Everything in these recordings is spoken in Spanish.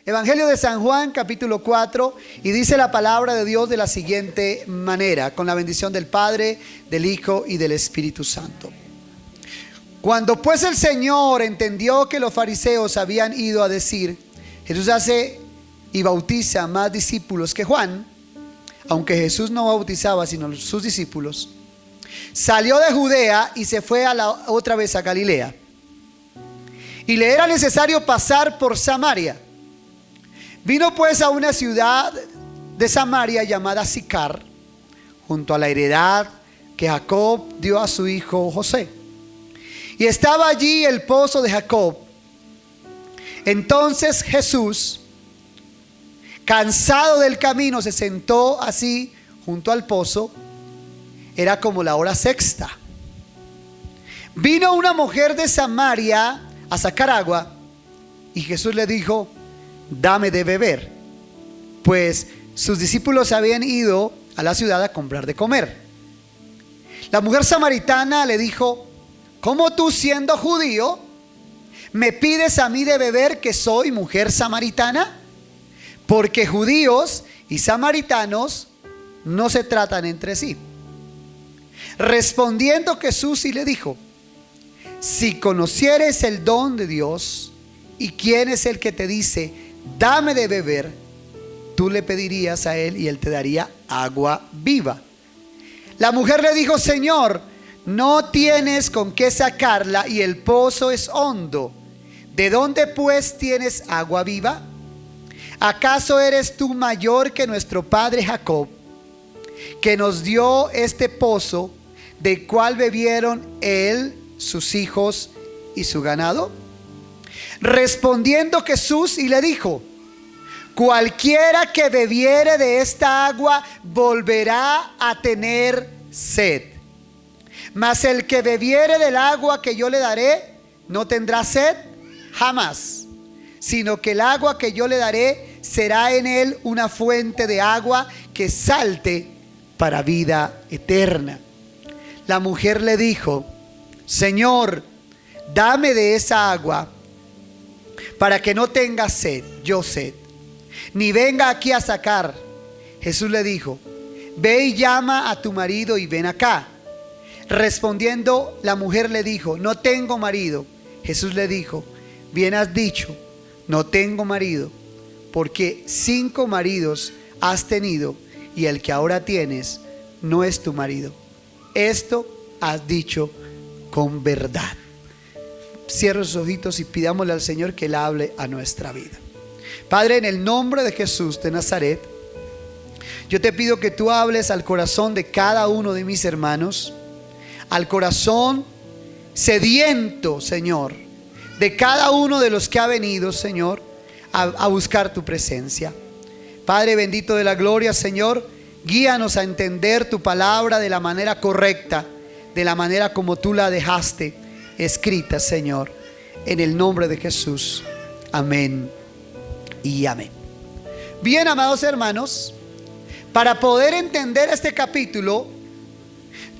Evangelio de San Juan, capítulo 4, y dice la palabra de Dios de la siguiente manera, con la bendición del Padre, del Hijo y del Espíritu Santo. Cuando pues el Señor entendió que los fariseos habían ido a decir: Jesús hace y bautiza más discípulos que Juan, aunque Jesús no bautizaba sino sus discípulos, salió de Judea y se fue otra vez a Galilea. Y le era necesario pasar por Samaria. Vino pues a una ciudad de Samaria llamada Sicar, junto a la heredad que Jacob dio a su hijo José. Y estaba allí el pozo de Jacob. Entonces Jesús, cansado del camino, se sentó así junto al pozo. Era como la hora sexta. Vino una mujer de Samaria a sacar agua, y Jesús le dijo: dame de beber, pues sus discípulos habían ido a la ciudad a comprar de comer. La mujer samaritana le dijo: ¿cómo tú, siendo judío, me pides a mí de beber, que soy mujer samaritana? Porque judíos y samaritanos no se tratan entre sí. Respondiendo Jesús y le dijo: si conocieres el don de Dios y quién es el que te dice: dame de beber, tú le pedirías a él y él te daría agua viva. La mujer le dijo: Señor, no tienes con qué sacarla y el pozo es hondo. ¿De dónde pues tienes agua viva? ¿Acaso eres tú mayor que nuestro padre Jacob, que nos dio este pozo, del cual bebieron él, sus hijos y su ganado? Respondiendo Jesús y le dijo: cualquiera que bebiere de esta agua volverá a tener sed. Mas el que bebiere del agua que yo le daré no tendrá sed jamás, sino que el agua que yo le daré será en él una fuente de agua que salte para vida eterna. La mujer le dijo: Señor, dame de esa agua para que no tenga sed, ni venga aquí a sacar. Jesús le dijo: ve y llama a tu marido y ven acá. Respondiendo la mujer le dijo: no tengo marido. Jesús le dijo: bien has dicho, no tengo marido, porque 5 maridos has tenido y el que ahora tienes no es tu marido. Esto has dicho con verdad. Cierra sus ojitos y pidámosle al Señor que Él hable a nuestra vida. Padre, en el nombre de Jesús de Nazaret, yo te pido que tú hables al corazón de cada uno de mis hermanos, al corazón sediento, Señor, de cada uno de los que ha venido, Señor, a buscar tu presencia. Padre bendito de la gloria, Señor, guíanos a entender tu palabra de la manera correcta, de la manera como tú la dejaste escrita, Señor, en el nombre de Jesús. Amén y amén. Bien, amados hermanos, para poder entender este capítulo,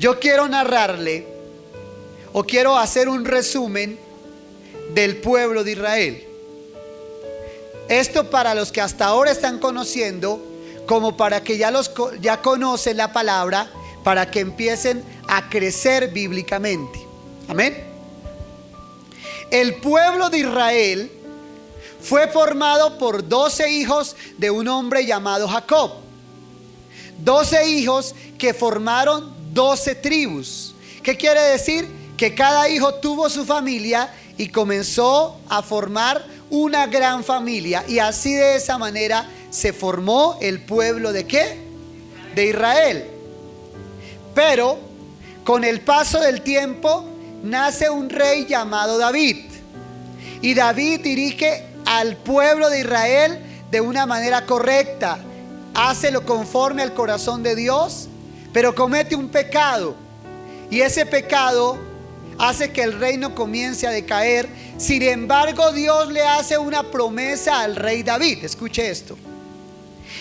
yo quiero narrarle, o quiero hacer un resumen del pueblo de Israel. Esto para los que hasta ahora están conociendo, como para que ya conocen la palabra, para que empiecen a crecer bíblicamente. Amén. El pueblo de Israel fue formado por 12 hijos de un hombre llamado Jacob. 12 hijos que formaron 12 tribus. ¿Qué quiere decir? Que cada hijo tuvo su familia y comenzó a formar una gran familia. Y así, de esa manera, se formó el pueblo ¿de qué? De Israel. Pero con el paso del tiempo nace un rey llamado David. Y David dirige al pueblo de Israel de una manera correcta. Hace lo conforme al corazón de Dios, pero comete un pecado. Y ese pecado hace que el reino comience a decaer. Sin embargo, Dios le hace una promesa al rey David. Escuche esto.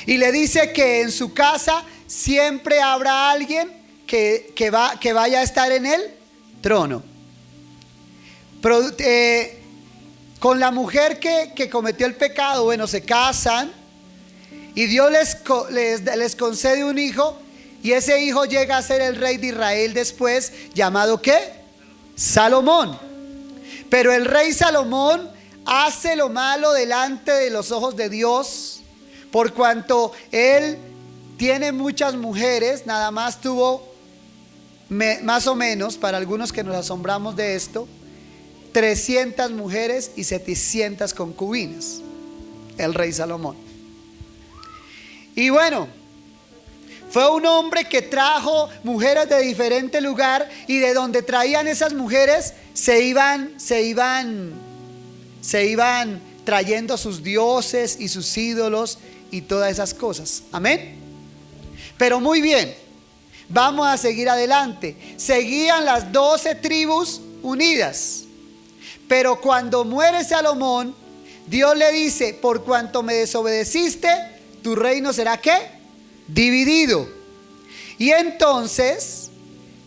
Y le dice que en su casa siempre habrá alguien que vaya a estar en el trono. con la mujer que cometió el pecado, bueno, se casan y Dios les concede un hijo, y ese hijo llega a ser el rey de Israel después, llamado ¿qué? Salomón. Pero el rey Salomón hace lo malo delante de los ojos de Dios, por cuanto él tiene muchas mujeres. Nada más tuvo, más o menos, para algunos que nos asombramos de esto, 300 mujeres y 700 concubinas, el rey Salomón. Y bueno, fue un hombre que trajo mujeres de diferente lugar, y de donde traían esas mujeres se iban trayendo sus dioses y sus ídolos y todas esas cosas. Amén. Pero muy bien, vamos a seguir adelante. Seguían las 12 tribus unidas. Pero cuando muere Salomón, Dios le dice: por cuanto me desobedeciste, tu reino será ¿qué? Dividido. Y entonces,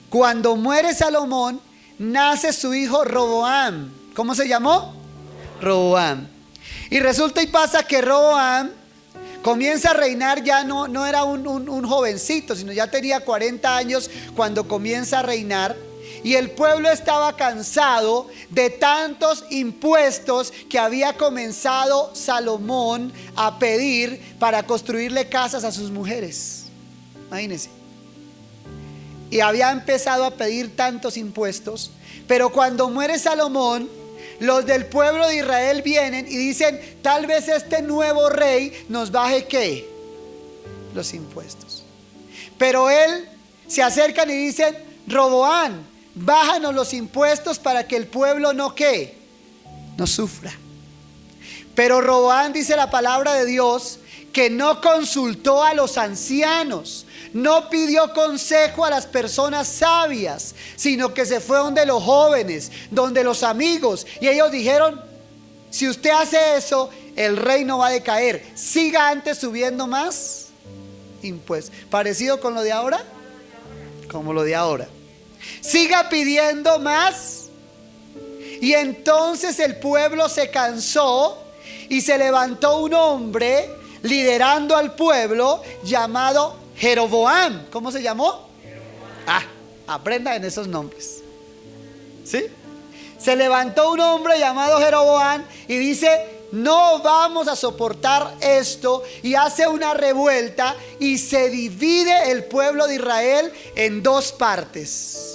cuando muere Salomón, nace su hijo Roboam. ¿Cómo se llamó? Roboam. Y resulta y pasa que Roboam comienza a reinar. Ya no era un jovencito, sino ya tenía 40 años cuando comienza a reinar. Y el pueblo estaba cansado de tantos impuestos que había comenzado Salomón a pedir para construirle casas a sus mujeres. Imagínense. Y había empezado a pedir tantos impuestos. Pero cuando muere Salomón, los del pueblo de Israel vienen y dicen: tal vez este nuevo rey nos baje ¿qué? Los impuestos. Pero él se acercan y dicen: Roboam, bájanos los impuestos para que el pueblo no ¿qué? No sufra. Pero Roboam, dice la palabra de Dios, que no consultó a los ancianos, no pidió consejo a las personas sabias, sino que se fue donde los jóvenes, donde los amigos, y ellos dijeron: si usted hace eso, el reino va a decaer, siga antes subiendo más impuestos. ¿Parecido con lo de ahora? Como lo de ahora. Siga pidiendo más. Y entonces el pueblo se cansó y se levantó un hombre liderando al pueblo llamado Jeroboam. ¿Cómo se llamó? Aprendan en esos nombres. ¿Sí? Se levantó un hombre llamado Jeroboam y dice: no vamos a soportar esto, y hace una revuelta y se divide el pueblo de Israel en dos partes.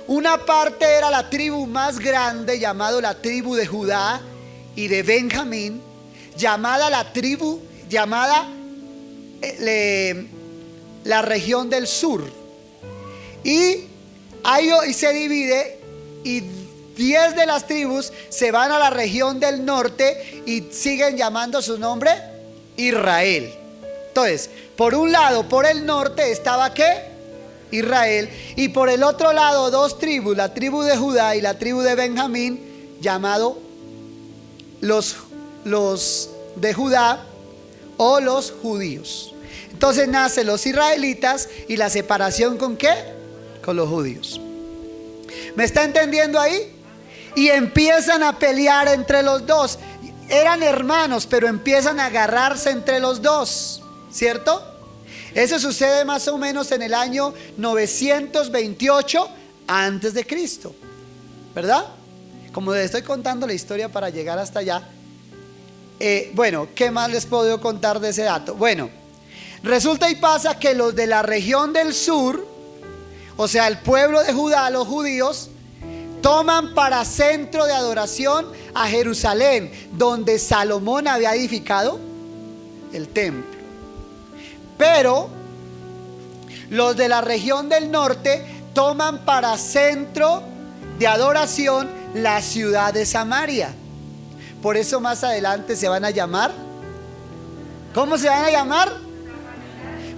Una parte era la tribu más grande, llamada la tribu de Judá y de Benjamín, llamada la región del sur. Y se divide, y 10 de las tribus se van a la región del norte y siguen llamando su nombre Israel. Entonces, por un lado, por el norte estaba ¿qué? Israel. Y por el otro lado, dos tribus, la tribu de Judá y la tribu de Benjamín, llamado los de Judá o los judíos. Entonces nacen los israelitas y la separación ¿con qué? Con los judíos. ¿Me está entendiendo ahí? Y empiezan a pelear entre los dos. Eran hermanos, pero empiezan a agarrarse entre los dos, ¿cierto? Eso sucede más o menos en el año 928 antes de Cristo, ¿verdad? Como les estoy contando la historia para llegar hasta allá. Bueno, ¿qué más les puedo contar de ese dato? Bueno, resulta y pasa que los de la región del sur, o sea, el pueblo de Judá, los judíos, toman para centro de adoración a Jerusalén, donde Salomón había edificado el templo. Pero los de la región del norte toman para centro de adoración la ciudad de Samaria. Por eso más adelante se van a llamar, ¿cómo se van a llamar?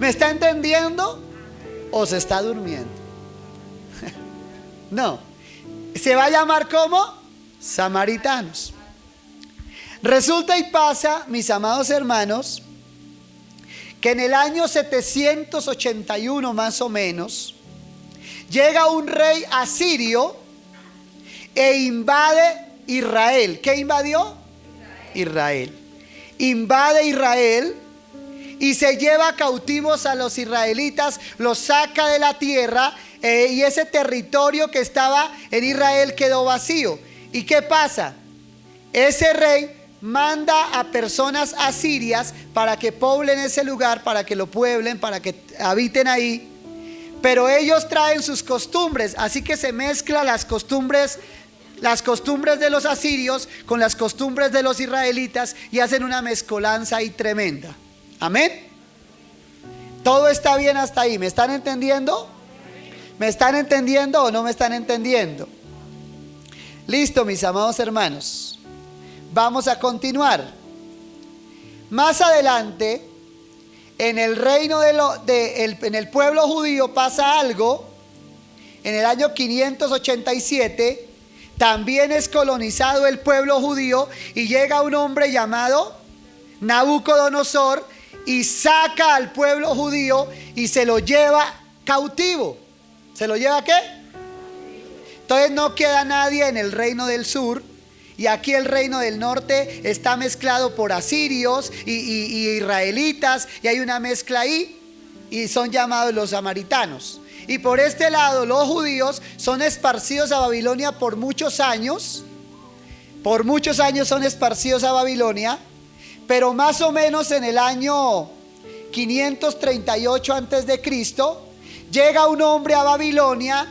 ¿Me está entendiendo? ¿O se está durmiendo? No, se va a llamar como samaritanos. Resulta y pasa, mis amados hermanos, que en el año 781 más o menos, llega un rey asirio e invade Israel. ¿Qué invadió? Israel. Invade Israel y se lleva cautivos a los israelitas, los saca de la tierra, y ese territorio que estaba en Israel quedó vacío. ¿Y qué pasa? Ese rey manda a personas asirias para que poblen ese lugar, para que lo pueblen, para que habiten ahí. Pero ellos traen sus costumbres, así que se mezclan las costumbres de los asirios con las costumbres de los israelitas y hacen una mezcolanza ahí tremenda. Amén. Todo está bien hasta ahí. ¿Me están entendiendo? ¿Me están entendiendo o no me están entendiendo? Listo, mis amados hermanos. Vamos a continuar. Más adelante, en el reino en el pueblo judío pasa algo. En el año 587 también es colonizado el pueblo judío y llega un hombre llamado Nabucodonosor y saca al pueblo judío y se lo lleva cautivo. ¿Se lo lleva qué? Entonces no queda nadie en el reino del sur. Y aquí el reino del norte está mezclado por asirios y israelitas, y hay una mezcla ahí, y son llamados los samaritanos. Y por este lado los judíos son esparcidos a Babilonia por muchos años. Por muchos años son esparcidos a Babilonia, pero más o menos en el año 538 antes de Cristo llega un hombre a Babilonia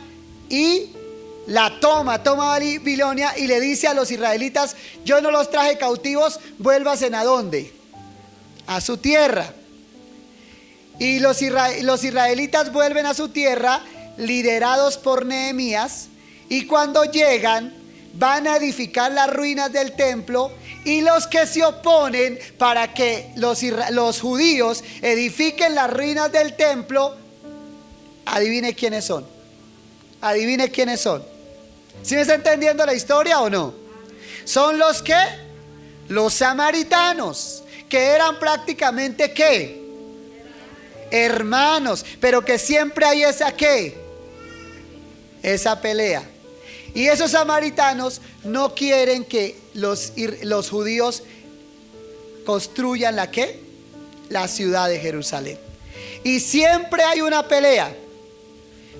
y la toma Babilonia y le dice a los israelitas: yo no los traje cautivos, vuélvasen ¿a dónde? A su tierra. Y los israelitas vuelven a su tierra, liderados por Nehemías, y cuando llegan van a edificar las ruinas del templo, y los que se oponen para que los judíos edifiquen las ruinas del templo, adivine quiénes son. Adivine quiénes son. ¿Sí me está entendiendo la historia o no? Son los que, los samaritanos, que eran prácticamente ¿qué? Hermanos, pero que siempre hay esa ¿qué? Esa pelea. Y esos samaritanos no quieren que los judíos construyan la ¿qué? La ciudad de Jerusalén. Y siempre hay una pelea.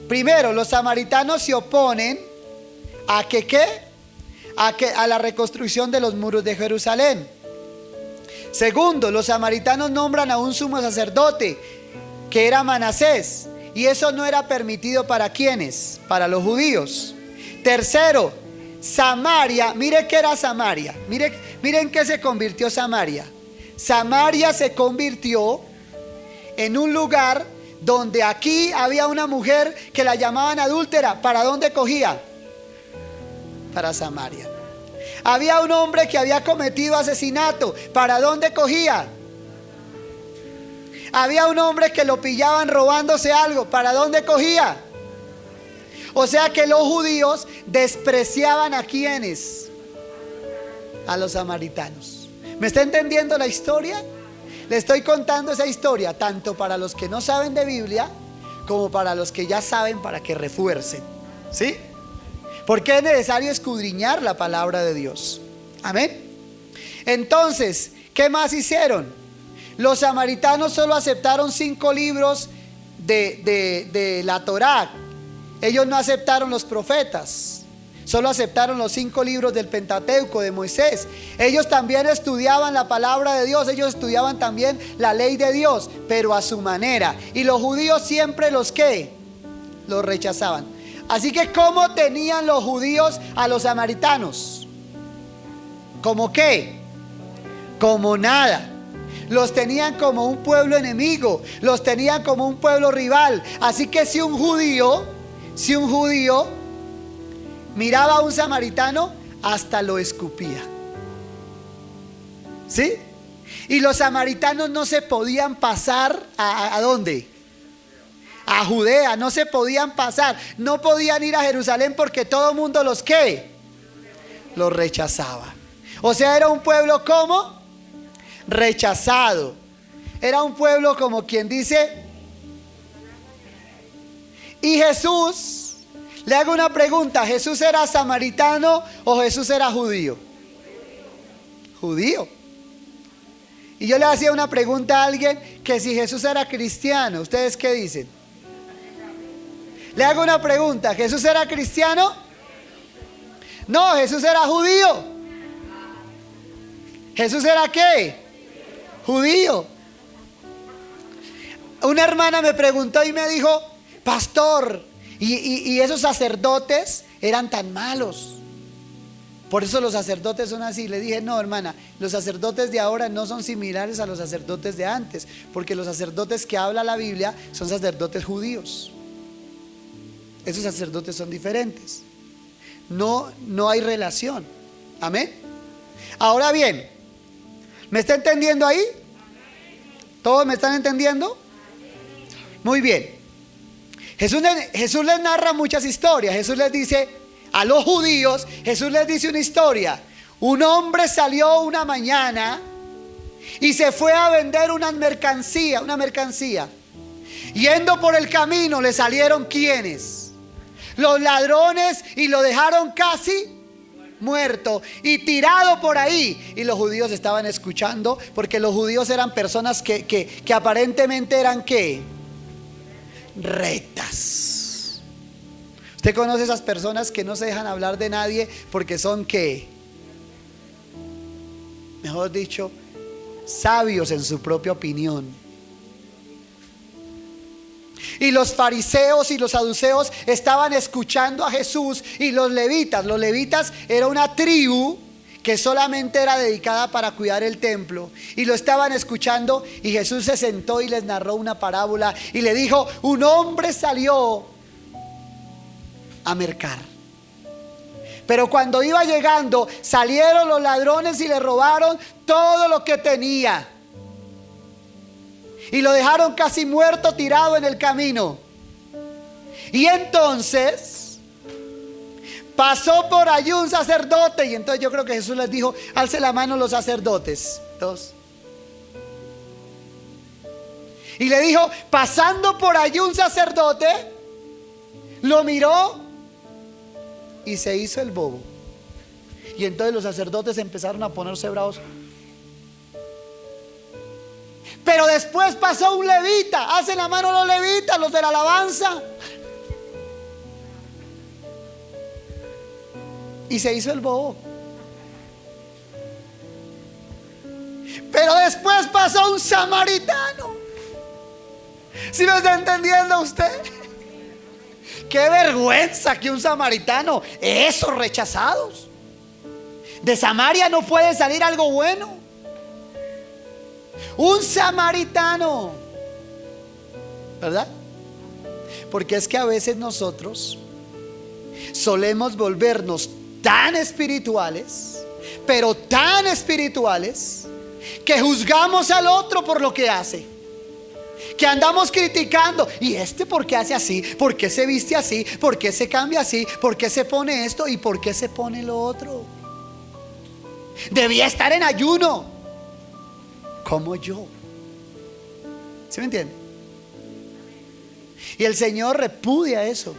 Primero, los samaritanos se oponen a que ¿qué? A la reconstrucción de los muros de Jerusalén. Segundo, los samaritanos nombran a un sumo sacerdote que era Manasés, y eso no era permitido para ¿quiénes? Para los judíos. Tercero, Samaria, mire qué era Samaria, miren qué se convirtió Samaria. Samaria se convirtió en un lugar donde aquí había una mujer que la llamaban adúltera. ¿Para dónde cogía? Para Samaria. Había un hombre que había cometido asesinato. ¿Para dónde cogía? Había un hombre que lo pillaban robándose algo. ¿Para dónde cogía? O sea que los judíos despreciaban ¿a quiénes? A los samaritanos. ¿Me está entendiendo la historia? Le estoy contando esa historia tanto para los que no saben de Biblia como para los que ya saben, para que refuercen. ¿Sí? Porque es necesario escudriñar la palabra de Dios. Amén. Entonces, ¿qué más hicieron? Los samaritanos solo aceptaron 5 libros de la Torá. Ellos no aceptaron los profetas. Solo aceptaron los 5 libros del Pentateuco de Moisés. Ellos también estudiaban la palabra de Dios. Ellos estudiaban también la ley de Dios, pero a su manera. Y los judíos siempre los rechazaban. Así que ¿cómo tenían los judíos a los samaritanos? ¿Cómo qué? Como nada. Los tenían como un pueblo enemigo. Los tenían como un pueblo rival. Así que si un judío miraba a un samaritano, hasta lo escupía. ¿Sí? Y los samaritanos no se podían pasar ¿a dónde? A Judea, no se podían pasar. No podían ir a Jerusalén porque todo el mundo los rechazaba. O sea, era un pueblo ¿cómo? Rechazado. Era un pueblo como quien dice. Y Jesús, le hago una pregunta: ¿Jesús era samaritano o Jesús era judío? judío. Y yo le hacía una pregunta a alguien, que si Jesús era cristiano, ¿ustedes qué dicen? Le hago una pregunta, ¿Jesús era cristiano? No, Jesús era judío. ¿Jesús era qué? Judío. Una hermana me preguntó y me dijo, pastor, y esos sacerdotes eran tan malos, por eso los sacerdotes son así. Le dije, no, hermana, los sacerdotes de ahora no son similares a los sacerdotes de antes, porque los sacerdotes que habla la Biblia son sacerdotes judíos. Esos sacerdotes son diferentes. No hay relación. Amén. Ahora bien, ¿me está entendiendo ahí? ¿Todos me están entendiendo? Muy bien. Jesús les narra muchas historias. Jesús les dice a los judíos, Jesús les dice una historia. Un hombre salió una mañana y se fue a vender una mercancía. Yendo por el camino le salieron ¿quiénes? Los ladrones, y lo dejaron casi muerto y tirado por ahí. Y los judíos estaban escuchando, porque los judíos eran personas que aparentemente eran ¿qué? Rectas. ¿Usted conoce esas personas que no se dejan hablar de nadie porque son ¿qué? Mejor dicho, sabios en su propia opinión. Y los fariseos y los saduceos estaban escuchando a Jesús, y los levitas era una tribu que solamente era dedicada para cuidar el templo, y lo estaban escuchando. Y Jesús se sentó y les narró una parábola y le dijo, un hombre salió a mercar, pero cuando iba llegando salieron los ladrones y le robaron todo lo que tenía y lo dejaron casi muerto, tirado en el camino. Y entonces pasó por allí un sacerdote, y entonces yo creo que Jesús les dijo, alce la mano los sacerdotes. Dos. Y le dijo, pasando por allí un sacerdote, lo miró y se hizo el bobo. Y entonces los sacerdotes empezaron a ponerse bravos. Pero después pasó un levita. Hacen la mano los levitas, los de la alabanza. Y se hizo el bobo. Pero después pasó un samaritano. ¿Sí me está entendiendo usted? Qué vergüenza que un samaritano, esos rechazados. De Samaria no puede salir algo bueno. Un samaritano, ¿verdad? Porque es que a veces nosotros solemos volvernos tan espirituales, pero tan espirituales, que juzgamos al otro por lo que hace, que andamos criticando. ¿Y este por qué hace así? ¿Por qué se viste así? ¿Por qué se cambia así? ¿Por qué se pone esto? ¿Y por qué se pone lo otro? Debía estar en ayuno como yo. ¿Sí me entiende? Y el Señor repudia eso.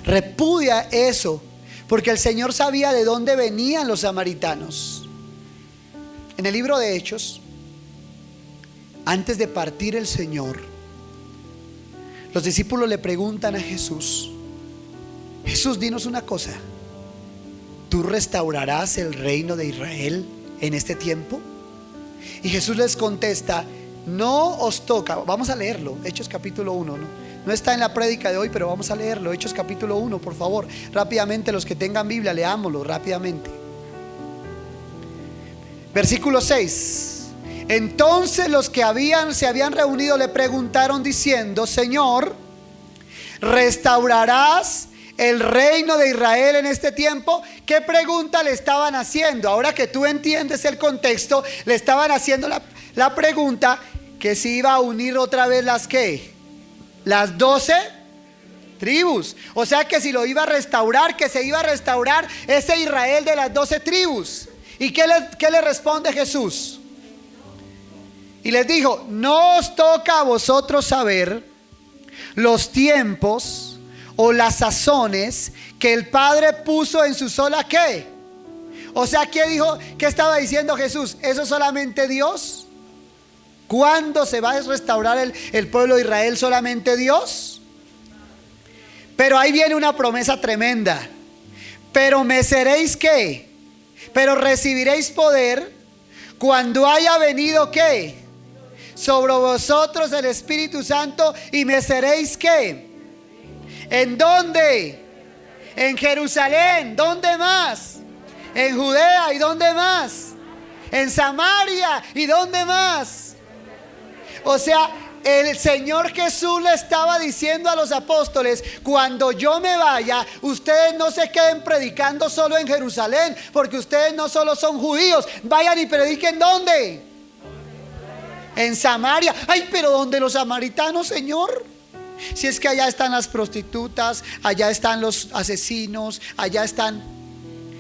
Repudia eso, porque el Señor sabía de dónde venían los samaritanos. En el libro de Hechos, antes de partir el Señor, los discípulos le preguntan a Jesús: Jesús, dinos una cosa, ¿tú restaurarás el reino de Israel en este tiempo? Y Jesús les contesta: no os toca. Vamos a leerlo, Hechos capítulo 1, no está en la prédica de hoy, pero vamos a leerlo. Hechos capítulo 1, por favor, rápidamente. Los que tengan Biblia, leámoslo rápidamente. Versículo 6. Entonces los que se habían reunido le preguntaron diciendo: Señor, ¿restaurarás el reino de Israel en este tiempo? ¿Qué pregunta le estaban haciendo? Ahora que tú entiendes el contexto, le estaban haciendo la pregunta que si iba a unir otra vez las 12 tribus. O sea que si lo iba a restaurar, que se iba a restaurar ese Israel de las 12 tribus. ¿Y qué le responde Jesús? Y les dijo: no os toca a vosotros saber los tiempos o las sazones que el Padre puso en su sola ¿qué? O sea, ¿qué dijo? ¿Qué estaba diciendo Jesús? ¿Eso solamente Dios? ¿Cuándo se va a restaurar el pueblo de Israel? ¿Solamente Dios? Pero ahí viene una promesa tremenda. Pero me seréis ¿qué? Pero recibiréis poder cuando haya venido ¿qué? Sobre vosotros el Espíritu Santo, y me seréis ¿qué? ¿En dónde? En Jerusalén. ¿Dónde más? En Judea. ¿Y dónde más? En Samaria. ¿Y dónde más? O sea, el Señor Jesús le estaba diciendo a los apóstoles: cuando yo me vaya, ustedes no se queden predicando solo en Jerusalén, porque ustedes no solo son judíos. Vayan y prediquen ¿dónde? En Samaria. Ay, pero ¿dónde los samaritanos, Señor? Si es que allá están las prostitutas, allá están los asesinos, allá están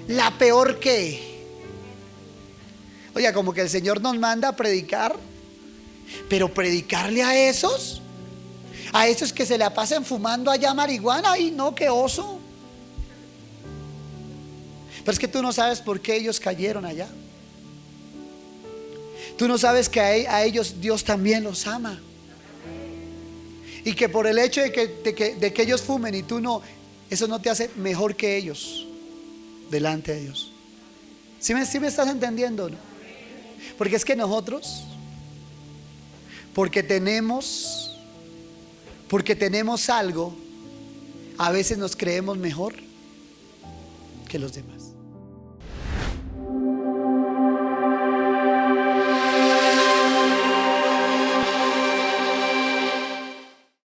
la peor que. Oiga, como que el Señor nos manda a predicar, pero predicarle a esos que se la pasen fumando allá marihuana. Ay, no, qué oso. Pero es que tú no sabes por qué ellos cayeron allá. Tú no sabes que a ellos Dios también los ama, y que por el hecho de que ellos fumen y tú no, eso no te hace mejor que ellos delante de Dios. ¿Sí me estás entendiendo, no? Porque es que nosotros, porque tenemos algo, a veces nos creemos mejor que los demás.